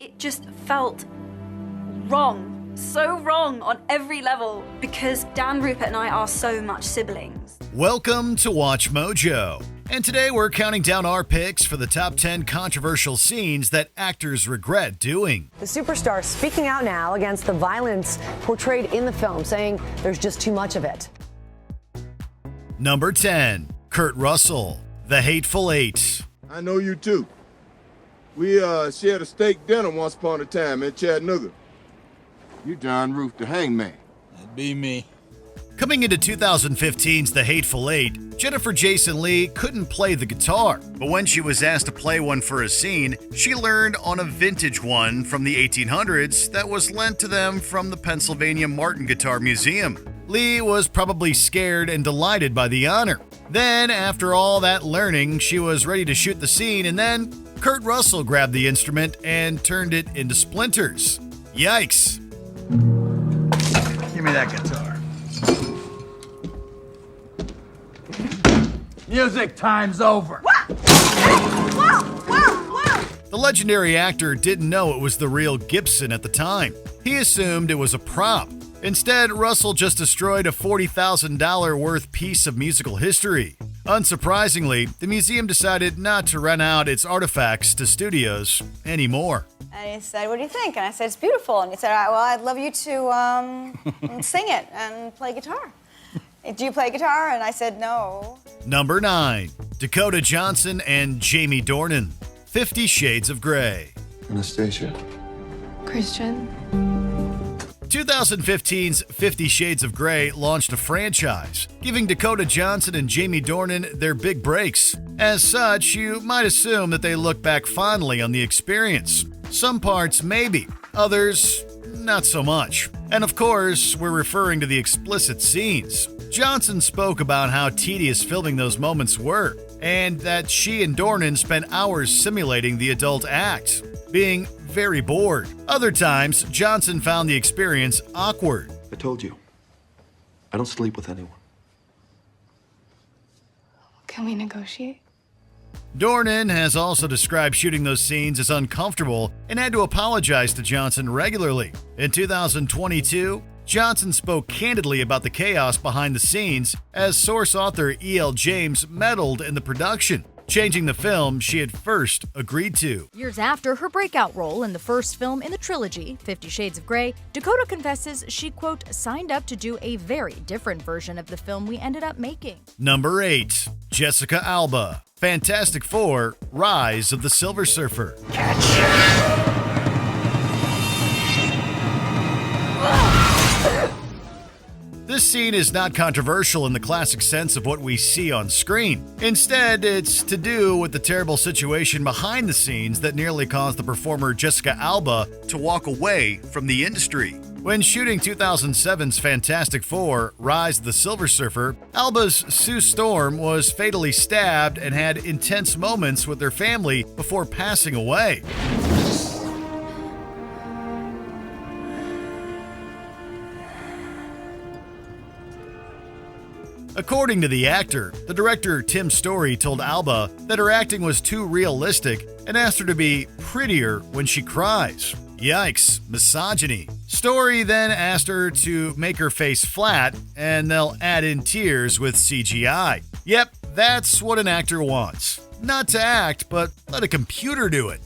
It just felt wrong. So wrong on every level because Dan, Rupert and I are so much siblings. Welcome to Watch Mojo. And today we're counting down our picks for the top 10 controversial scenes that actors regret doing. The superstar speaking out now against the violence portrayed in the film, saying there's just too much of it. Number 10, Kurt Russell, The Hateful Eight. I know you too. We shared a steak dinner once upon a time in Chattanooga. You John Roof the hangman. That'd be me. Coming into 2015's The Hateful Eight, Jennifer Jason Leigh couldn't play the guitar, but when she was asked to play one for a scene, she learned on a vintage one from the 1800s that was lent to them from the Pennsylvania Martin Guitar Museum. Leigh was probably scared and delighted by the honor. Then, after all that learning, she was ready to shoot the scene, and then Kurt Russell grabbed the instrument and turned it into splinters. Yikes. Give me that guitar. Music time's over. The legendary actor didn't know it was the real Gibson at the time. He assumed it was a prop. Instead, Russell just destroyed a $40,000 worth piece of musical history. Unsurprisingly, the museum decided not to rent out its artifacts to studios anymore. And he said, "What do you think?" And I said, "It's beautiful." And he said, "All right, well, I'd love you to sing it and play guitar. Do you play guitar?" And I said, "No." Number 9, Dakota Johnson and Jamie Dornan, 50 Shades of Grey. Anastasia. Christian. 2015's 50 Shades of Grey launched a franchise, giving Dakota Johnson and Jamie Dornan their big breaks. As such, you might assume that they look back fondly on the experience. Some parts maybe, others not so much. And of course, we're referring to the explicit scenes. Johnson spoke about how tedious filming those moments were, and that she and Dornan spent hours simulating the adult act, being very bored. Other times, Johnson found the experience awkward. I told you, I don't sleep with anyone. Can we negotiate? Dornan has also described shooting those scenes as uncomfortable and had to apologize to Johnson regularly. In 2022, Johnson spoke candidly about the chaos behind the scenes as source author E.L. James meddled in the production, changing the film she had first agreed to. Years after her breakout role in the first film in the trilogy, 50 Shades of Grey, Dakota confesses she, quote, signed up to do a very different version of the film we ended up making. Number 8, Jessica Alba, Fantastic Four, Rise of the Silver Surfer. This scene is not controversial in the classic sense of what we see on screen. Instead, it's to do with the terrible situation behind the scenes that nearly caused the performer Jessica Alba to walk away from the industry. When shooting 2007's Fantastic Four, Rise of the Silver Surfer, Alba's Sue Storm was fatally stabbed and had intense moments with her family before passing away. According to the actor, the director Tim Story told Alba that her acting was too realistic and asked her to be prettier when she cries. Yikes, misogyny. Story then asked her to make her face flat and they'll add in tears with CGI. Yep, that's what an actor wants. Not to act, but let a computer do it.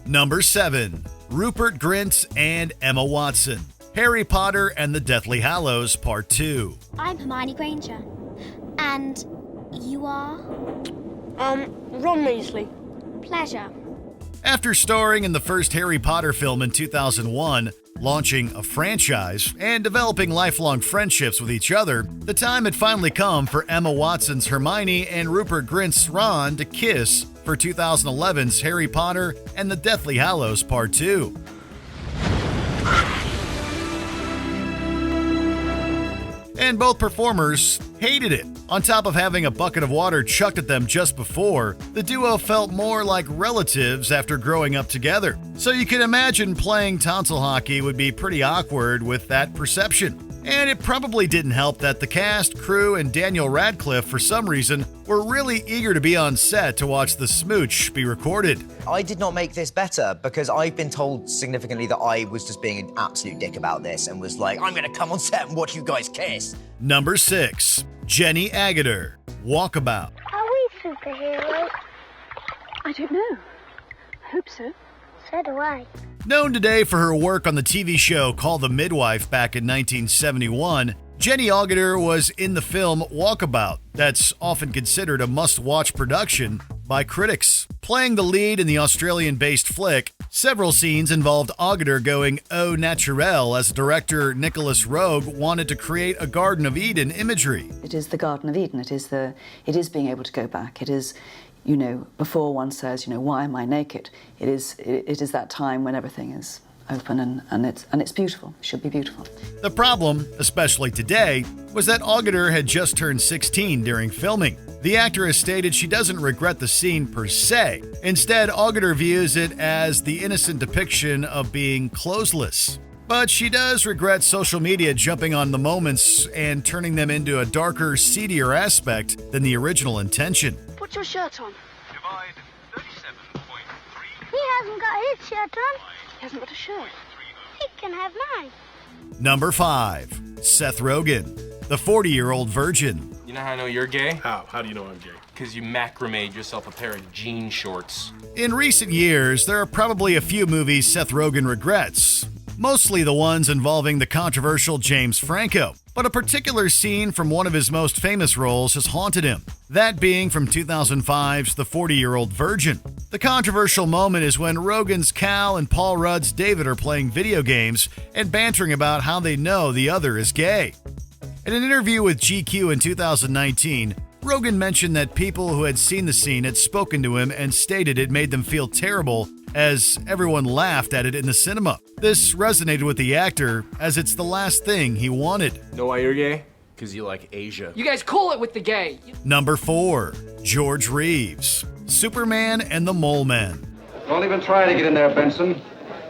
Number 7, Rupert Grint and Emma Watson, Harry Potter and the Deathly Hallows Part 2. I'm Hermione Granger. And you are? Ron Weasley. Pleasure. After starring in the first Harry Potter film in 2001, launching a franchise, and developing lifelong friendships with each other, the time had finally come for Emma Watson's Hermione and Rupert Grint's Ron to kiss for 2011's Harry Potter and the Deathly Hallows Part 2. And both performers hated it. On top of having a bucket of water chucked at them just before, the duo felt more like relatives after growing up together. So you can imagine playing tonsil hockey would be pretty awkward with that perception. And it probably didn't help that the cast, crew, and Daniel Radcliffe, for some reason, were really eager to be on set to watch the smooch be recorded. I did not make this better because I've been told significantly that I was just being an absolute dick about this and was like, I'm gonna come on set and watch you guys kiss. Number 6. Jenny Agutter, Walkabout. Are we superheroes? I don't know. I hope so. So do I. Known today for her work on the TV show Call the Midwife back in 1971, Jenny Agutter was in the film Walkabout, that's often considered a must-watch production by critics. Playing the lead in the Australian-based flick, several scenes involved Agutter going au naturel as director Nicholas Roeg wanted to create a Garden of Eden imagery. It is the Garden of Eden. It is being able to go back. It is, before one says, why am I naked? It is that time when everything is open and it's beautiful. It should be beautiful. The problem, especially today, was that Agutter had just turned 16 during filming. The actor has stated she doesn't regret the scene per se. Instead, Agutter views it as the innocent depiction of being clothesless. But she does regret social media jumping on the moments and turning them into a darker, seedier aspect than the original intention. Put your shirt on. Divide 37.3. He hasn't got his shirt on. He hasn't got a shirt. He can have mine. Number 5. Seth Rogen, the 40-year-old virgin. You know how I know you're gay? How do you know I'm gay? Because you macrameed yourself a pair of jean shorts. In recent years, there are probably a few movies Seth Rogen regrets. Mostly the ones involving the controversial James Franco. But a particular scene from one of his most famous roles has haunted him. That being from 2005's The 40-Year-Old Virgin. The controversial moment is when Rogen's Cal and Paul Rudd's David are playing video games and bantering about how they know the other is gay. In an interview with GQ in 2019, Rogen mentioned that people who had seen the scene had spoken to him and stated it made them feel terrible as everyone laughed at it in the cinema. This resonated with the actor as it's the last thing he wanted. Know why you're gay? Because you like Asia. You guys cool it with the gay. Number 4. George Reeves, Superman and the Mole Men. Don't even try to get in there, Benson.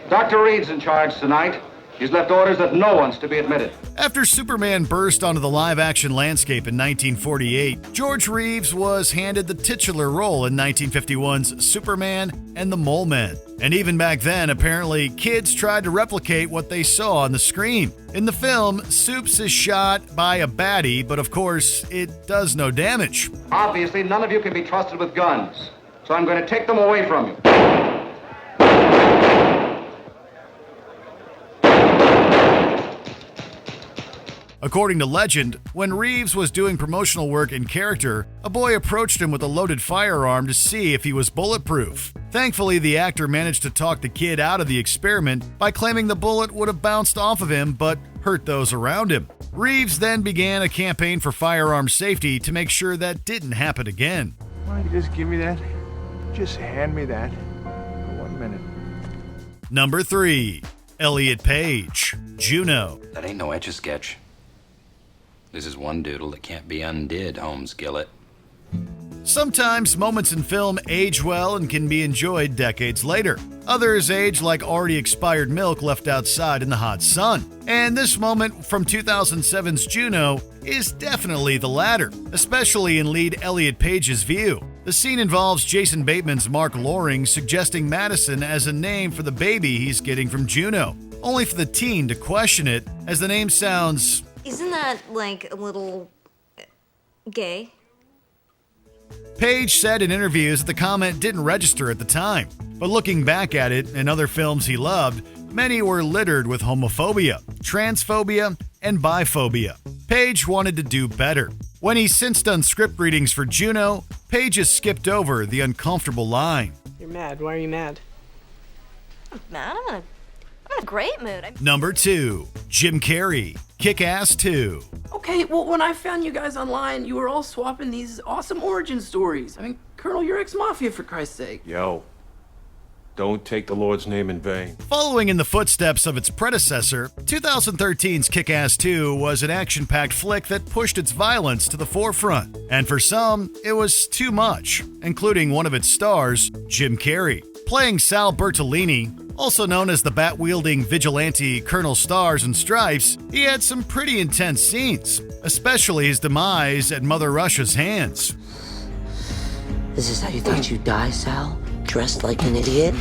Dr. Reed's in charge tonight. He's left orders that no one's to be admitted. After Superman burst onto the live-action landscape in 1948, George Reeves was handed the titular role in 1951's Superman and the Mole Men. And even back then, apparently, kids tried to replicate what they saw on the screen. In the film, Supes is shot by a baddie, but of course, it does no damage. Obviously, none of you can be trusted with guns, so I'm going to take them away from you. According to legend, when Reeves was doing promotional work in character, a boy approached him with a loaded firearm to see if he was bulletproof. Thankfully, the actor managed to talk the kid out of the experiment by claiming the bullet would have bounced off of him but hurt those around him. Reeves then began a campaign for firearm safety to make sure that didn't happen again. Why don't you just give me that? Just hand me that for 1 minute. Number 3. Elliot Page, Juno. That ain't no Etch-a-Sketch. This is one doodle that can't be undid, Holmes Gillett. Sometimes moments in film age well and can be enjoyed decades later. Others age like already expired milk left outside in the hot sun. And this moment from 2007's Juno is definitely the latter, especially in lead Elliot Page's view. The scene involves Jason Bateman's Mark Loring suggesting Madison as a name for the baby he's getting from Juno, only for the teen to question it as the name sounds... Isn't that, like, a little... gay? Page said in interviews that the comment didn't register at the time, but looking back at it and other films he loved, many were littered with homophobia, transphobia, and biphobia. Page wanted to do better. When he's since done script readings for Juno, Page has skipped over the uncomfortable line. You're mad. Why are you mad? I'm mad. I'm in a great mood. Number 2. Jim Carrey, Kick-Ass 2. Okay, well, when I found you guys online, you were all swapping these awesome origin stories. I mean, Colonel, you're ex-mafia, for Christ's sake. Yo, don't take the Lord's name in vain. Following in the footsteps of its predecessor, 2013's Kick-Ass 2 was an action-packed flick that pushed its violence to the forefront. And for some, it was too much, including one of its stars, Jim Carrey. Playing Sal Bertolini, Also known as the bat-wielding vigilante Colonel Stars and Stripes, he had some pretty intense scenes, especially his demise at Mother Russia's hands. Is this how you thought you'd die, Sal? Dressed like an idiot?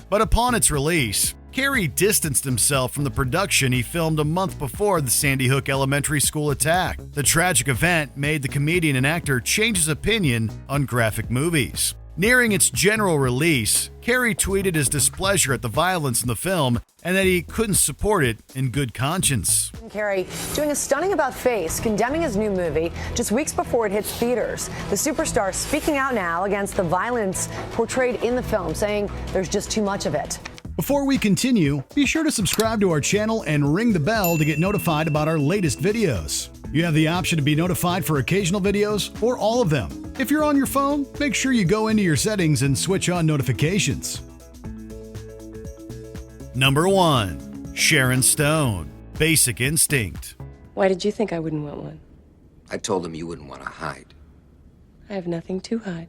But upon its release, Carey distanced himself from the production he filmed a month before the Sandy Hook Elementary School attack. The tragic event made the comedian and actor change his opinion on graphic movies. Nearing its general release, Carey tweeted his displeasure at the violence in the film and that he couldn't support it in good conscience. Carey doing a stunning about-face, condemning his new movie just weeks before it hits theaters. The superstar speaking out now against the violence portrayed in the film, saying there's just too much of it. Before we continue, be sure to subscribe to our channel and ring the bell to get notified about our latest videos. You have the option to be notified for occasional videos or all of them. If you're on your phone, make sure you go into your settings and switch on notifications. Number 1. Sharon Stone, Basic Instinct. Why did you think I wouldn't want one? I told him you wouldn't want to hide. I have nothing to hide.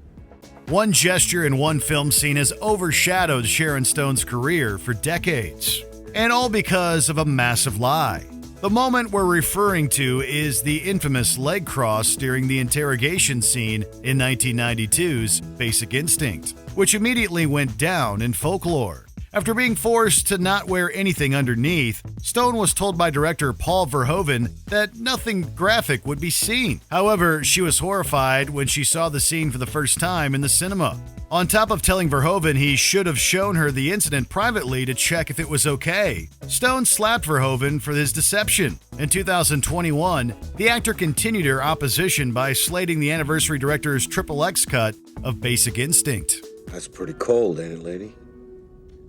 One gesture in one film scene has overshadowed Sharon Stone's career for decades, and all because of a massive lie. The moment we're referring to is the infamous leg cross during the interrogation scene in 1992's Basic Instinct, which immediately went down in folklore. After being forced to not wear anything underneath, Stone was told by director Paul Verhoeven that nothing graphic would be seen. However, she was horrified when she saw the scene for the first time in the cinema. On top of telling Verhoeven he should have shown her the incident privately to check if it was okay, Stone slapped Verhoeven for his deception. In 2021, the actor continued her opposition by slating the anniversary director's XXX cut of Basic Instinct. That's pretty cold, ain't it, lady?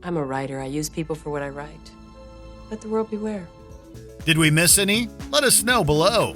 I'm a writer. I use people for what I write. Let the world beware. Did we miss any? Let us know below.